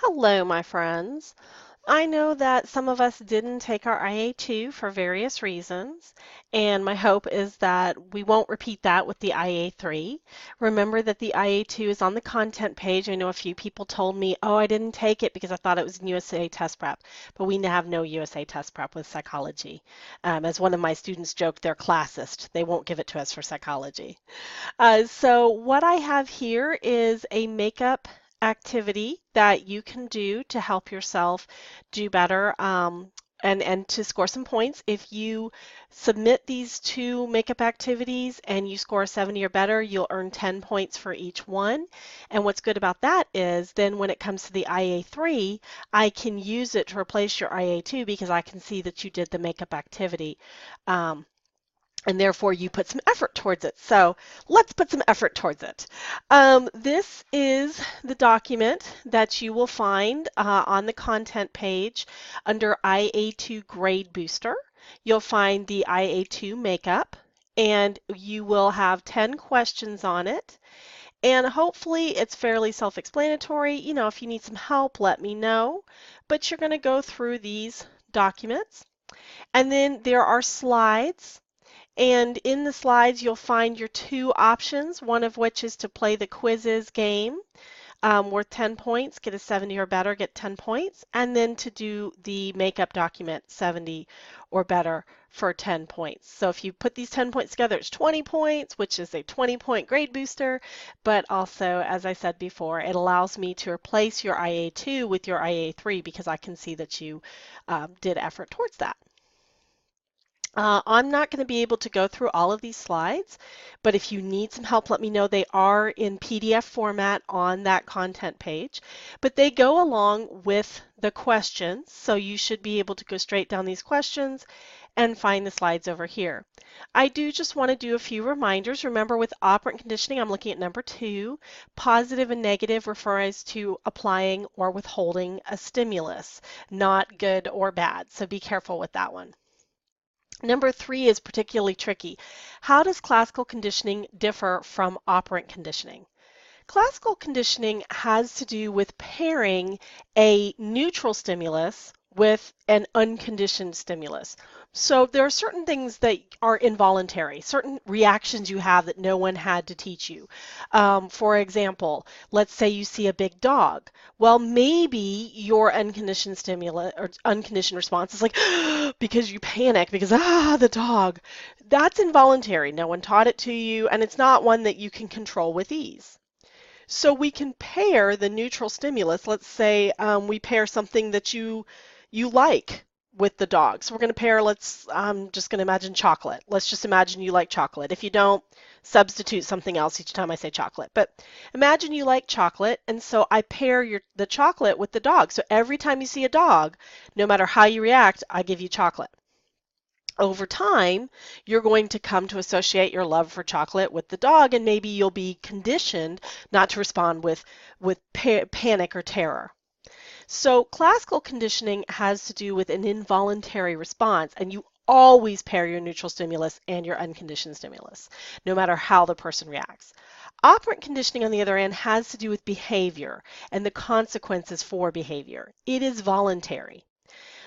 Hello, my friends. I know that some of us didn't take our IA2 for various reasons, and my hope is that we won't repeat that with the IA3. Remember that the IA2 is on the content page. I know a few people told me, oh, I didn't take it because I thought it was in USA Test Prep, but we have no USA Test Prep with psychology. As one of my students joked, they're classist. They won't give it to us for psychology. So what I have here is a makeup activity that you can do to help yourself do better and to score some points. If you submit these two makeup activities and you score 70 or better, you'll earn 10 points for each one. And what's good about that is then when it comes to the IA3, I can use it to replace your IA2 because I can see that you did the makeup activity. And therefore you put some effort towards it. So let's put some effort towards it. This is the document that you will find on the content page under IA2 Grade Booster. You'll find the IA2 Makeup, and you will have 10 questions on it. And hopefully it's fairly self-explanatory. You know, if you need some help, let me know. But you're going to go through these documents. And then there are slides, and in the slides, you'll find your two options, one of which is to play the quizzes game worth 10 points, get a 70 or better, get 10 points, and then to do the makeup document 70 or better for 10 points. So if you put these 10 points together, it's 20 points, which is a 20-point grade booster, but also, as I said before, it allows me to replace your IA2 with your IA3 because I can see that you did effort towards that. I'm not going to be able to go through all of these slides, but if you need some help, let me know. They are in PDF format on that content page, but they go along with the questions, so you should be able to go straight down these questions and find the slides over here. I do just want to do a few reminders. Remember, with operant conditioning, I'm looking at number 2. Positive and negative refers to applying or withholding a stimulus, not good or bad, so be careful with that one. Number 3 is particularly tricky. How does classical conditioning differ from operant conditioning? Classical conditioning has to do with pairing a neutral stimulus with an unconditioned stimulus. So there are certain things that are involuntary, certain reactions you have that no one had to teach you. For example, let's say you see a big dog. Well, maybe your unconditioned stimulus or unconditioned response is like because you panic because the dog. That's involuntary. No one taught it to you, and it's not one that you can control with ease. So we can pair the neutral stimulus. Let's say we pair something that you like with the dog. So we're going to pair, I'm just going to imagine chocolate. Let's just imagine you like chocolate. If you don't, substitute something else each time I say chocolate. But imagine you like chocolate, and so I pair the chocolate with the dog. So every time you see a dog, no matter how you react, I give you chocolate. Over time, you're going to come to associate your love for chocolate with the dog, and maybe you'll be conditioned not to respond with panic or terror. So classical conditioning has to do with an involuntary response, and you always pair your neutral stimulus and your unconditioned stimulus, no matter how the person reacts. Operant conditioning, on the other hand, has to do with behavior and the consequences for behavior. It is voluntary.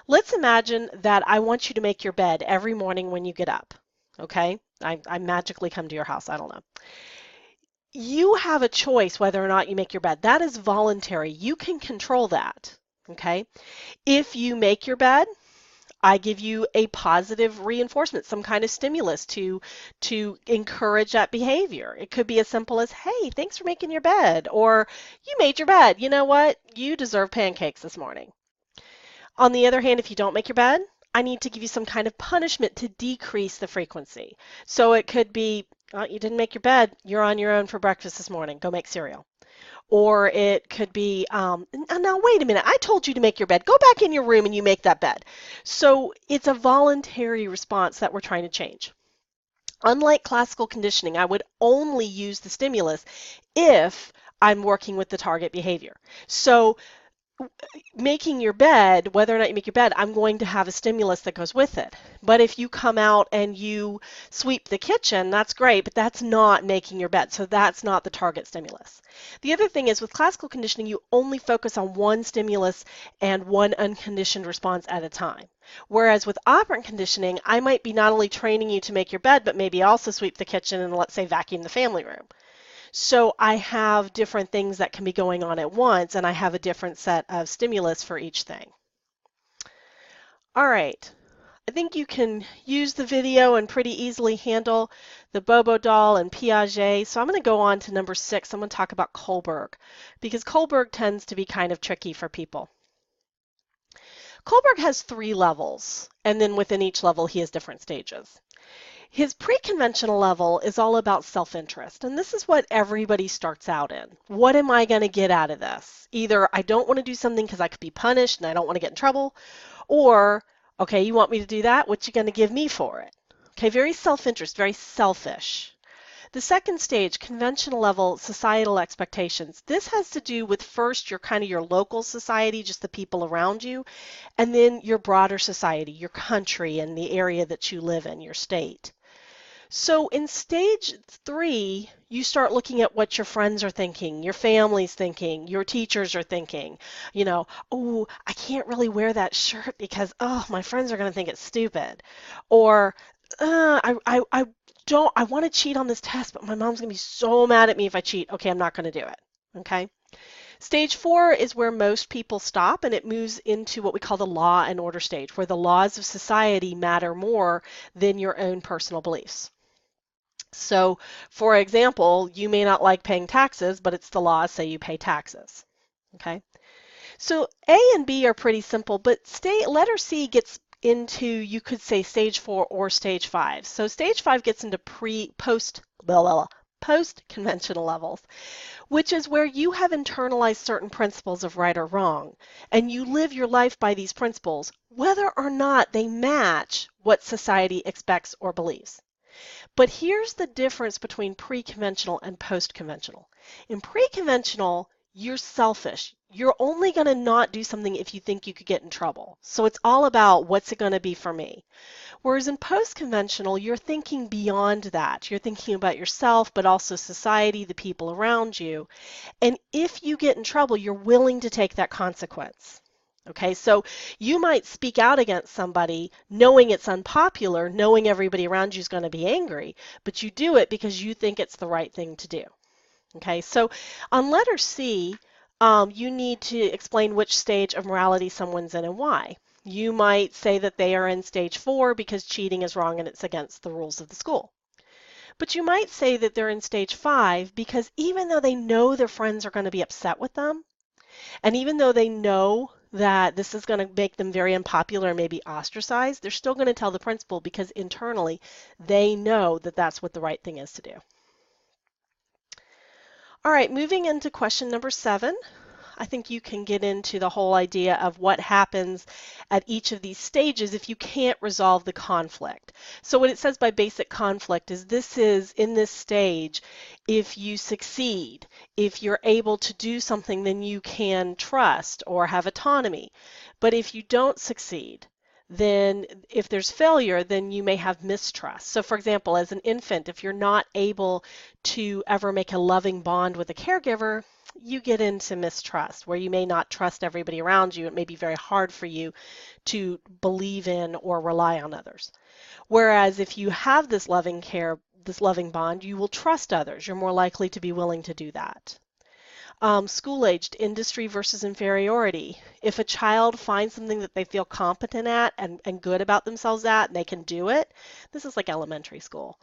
Let's imagine that I want you to make your bed every morning when you get up. Okay? I magically come to your house. I don't know. You have a choice whether or not you make your bed. That is voluntary. You can control that. Okay? If you make your bed, I give you a positive reinforcement, some kind of stimulus to encourage that behavior. It could be as simple as, hey, thanks for making your bed, or you made your bed. You know what? You deserve pancakes this morning. On the other hand, if you don't make your bed, I need to give you some kind of punishment to decrease the frequency. So it could be, you didn't make your bed, you're on your own for breakfast this morning, go make cereal. Or it could be, now wait a minute, I told you to make your bed, go back in your room and you make that bed. So it's a voluntary response that we're trying to change. Unlike classical conditioning, I would only use the stimulus if I'm working with the target behavior. So making your bed, whether or not you make your bed, I'm going to have a stimulus that goes with it. But if you come out and you sweep the kitchen, that's great, but that's not making your bed, so that's not the target stimulus. The other thing is with classical conditioning, you only focus on one stimulus and one unconditioned response at a time. Whereas with operant conditioning, I might be not only training you to make your bed, but maybe also sweep the kitchen and, let's say, vacuum the family room. So I have different things that can be going on at once, and I have a different set of stimulus for each thing. All right, I think you can use the video and pretty easily handle the Bobo doll and Piaget. So I'm going to go on to number 6. I'm going to talk about Kohlberg, because Kohlberg tends to be kind of tricky for people. Kohlberg has 3 levels, and then within each level he has different stages. His pre-conventional level is all about self-interest, and this is what everybody starts out in. What am I going to get out of this? Either I don't want to do something because I could be punished and I don't want to get in trouble, or, okay, you want me to do that? What you going to give me for it? Okay, very self-interest, very selfish. The second stage, conventional level, societal expectations. This has to do with first your local society, just the people around you, and then your broader society, your country and the area that you live in, your state. So in stage 3, you start looking at what your friends are thinking, your family's thinking, your teachers are thinking. You know, oh, I can't really wear that shirt because, oh, my friends are going to think it's stupid. Or, I don't, I want to cheat on this test, but my mom's going to be so mad at me if I cheat. Okay, I'm not going to do it. Okay. Stage 4 is where most people stop, and it moves into what we call the law and order stage, where the laws of society matter more than your own personal beliefs. So, for example, you may not like paying taxes, but it's the law, say you pay taxes. Okay? So A and B are pretty simple, but letter C gets into, you could say, stage 4 or stage 5. So stage 5 gets into post-conventional levels, which is where you have internalized certain principles of right or wrong, and you live your life by these principles, whether or not they match what society expects or believes. But here's the difference between pre-conventional and post-conventional. In pre-conventional, you're selfish. You're only going to not do something if you think you could get in trouble. So it's all about what's it going to be for me. Whereas in post-conventional, you're thinking beyond that. You're thinking about yourself, but also society, the people around you. And if you get in trouble, you're willing to take that consequence. Okay, so you might speak out against somebody knowing it's unpopular, knowing everybody around you is going to be angry, but you do it because you think it's the right thing to do. Okay, so on letter C, you need to explain which stage of morality someone's in and why. You might say that they are in stage 4 because cheating is wrong and it's against the rules of the school. But you might say that they're in stage 5 because even though they know their friends are going to be upset with them, and even though they know that this is going to make them very unpopular and maybe ostracized, they're still going to tell the principal because internally they know that that's what the right thing is to do. All right, moving into question number 7. I think you can get into the whole idea of what happens at each of these stages if you can't resolve the conflict. So what it says by basic conflict is in this stage, if you succeed, if you're able to do something, then you can trust or have autonomy. But if you don't succeed, then if there's failure, then you may have mistrust. So for example, as an infant, if you're not able to ever make a loving bond with a caregiver, you get into mistrust, where you may not trust everybody around you. It may be very hard for you to believe in or rely on others. Whereas if you have this loving care, this loving bond, you will trust others. You're more likely to be willing to do that. School-aged, industry versus inferiority. If a child finds something that they feel competent at and good about themselves at, and they can do it, this is like elementary school.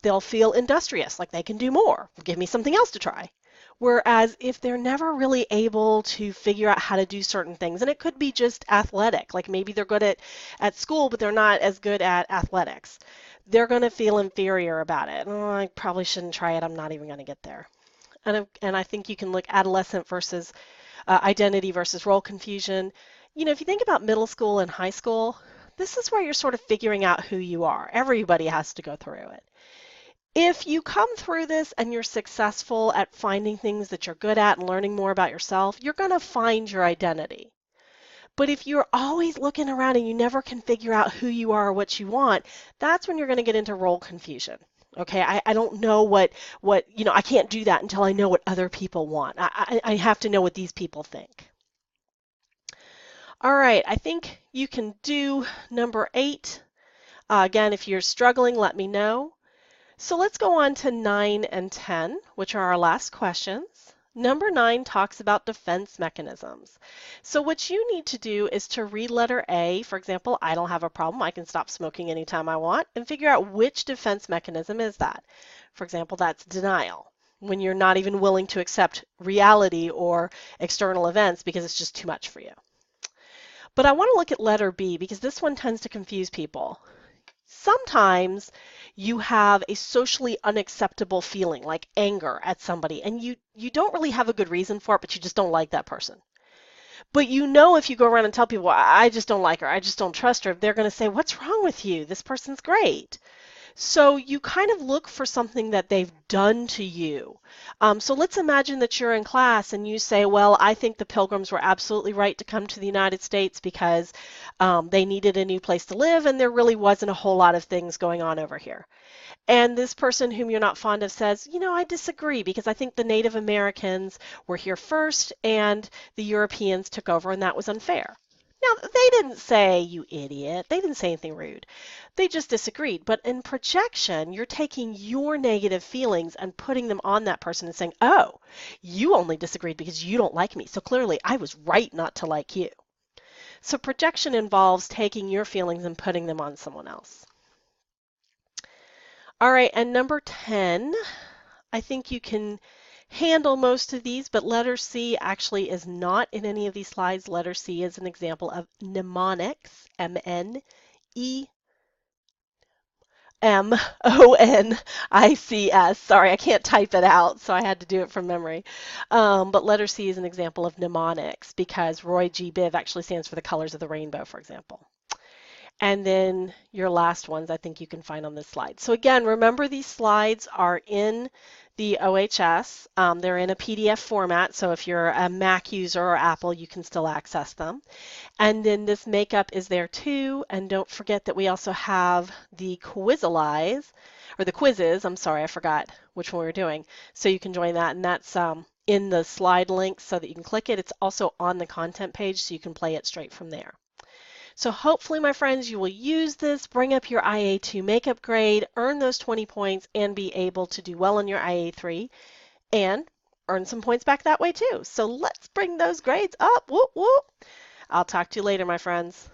They'll feel industrious, like they can do more. Give me something else to try. Whereas if they're never really able to figure out how to do certain things, and it could be just athletic, like maybe they're good at school, but they're not as good at athletics, they're going to feel inferior about it. Oh, I probably shouldn't try it. I'm not even going to get there. And I think you can look adolescent versus identity versus role confusion. You know, if you think about middle school and high school, this is where you're sort of figuring out who you are. Everybody has to go through it. If you come through this and you're successful at finding things that you're good at and learning more about yourself, you're going to find your identity. But if you're always looking around and you never can figure out who you are or what you want, that's when you're going to get into role confusion. Okay, I don't know I can't do that until I know what other people want. I have to know what these people think. All right, I think you can do number 8. Again, if you're struggling, let me know. So let's go on to 9 and 10, which are our last questions. Number 9 talks about defense mechanisms. So what you need to do is to read letter A. For example, I don't have a problem. I can stop smoking anytime I want, and figure out which defense mechanism is that. For example, that's denial, when you're not even willing to accept reality or external events because it's just too much for you. But I want to look at letter B because this one tends to confuse people. Sometimes you have a socially unacceptable feeling like anger at somebody, and you don't really have a good reason for it, but you just don't like that person. But you know, if you go around and tell people, I just don't like her, I just don't trust her, they're going to say, what's wrong with you? This person's great. So you kind of look for something that they've done to you. So let's imagine that you're in class and you say, well, I think the Pilgrims were absolutely right to come to the United States because they needed a new place to live and there really wasn't a whole lot of things going on over here. And this person whom you're not fond of says, I disagree because I think the Native Americans were here first and the Europeans took over and that was unfair. Now, they didn't say, you idiot. They didn't say anything rude. They just disagreed. But in projection, you're taking your negative feelings and putting them on that person and saying, oh, you only disagreed because you don't like me. So clearly, I was right not to like you. So projection involves taking your feelings and putting them on someone else. All right, and number 10, I think you can handle most of these, but letter C actually is not in any of these slides. Letter C is an example of mnemonics, Mnemonics. Sorry, I can't type it out, so I had to do it from memory. But letter C is an example of mnemonics because Roy G. Biv actually stands for the colors of the rainbow, for example. And then your last ones I think you can find on this slide. So again, remember these slides are in the OHS. They're in a PDF format, so if you're a Mac user or Apple, you can still access them. And then this makeup is there too. And don't forget that we also have the Quizalize, or the quizzes, I'm sorry, I forgot which one we were doing. So you can join that, and that's in the slide link so that you can click it. It's also on the content page, so you can play it straight from there. So hopefully, my friends, you will use this, bring up your IA2 makeup grade, earn those 20 points, and be able to do well on your IA3 and earn some points back that way too. So let's bring those grades up. Whoop, whoop. I'll talk to you later, my friends.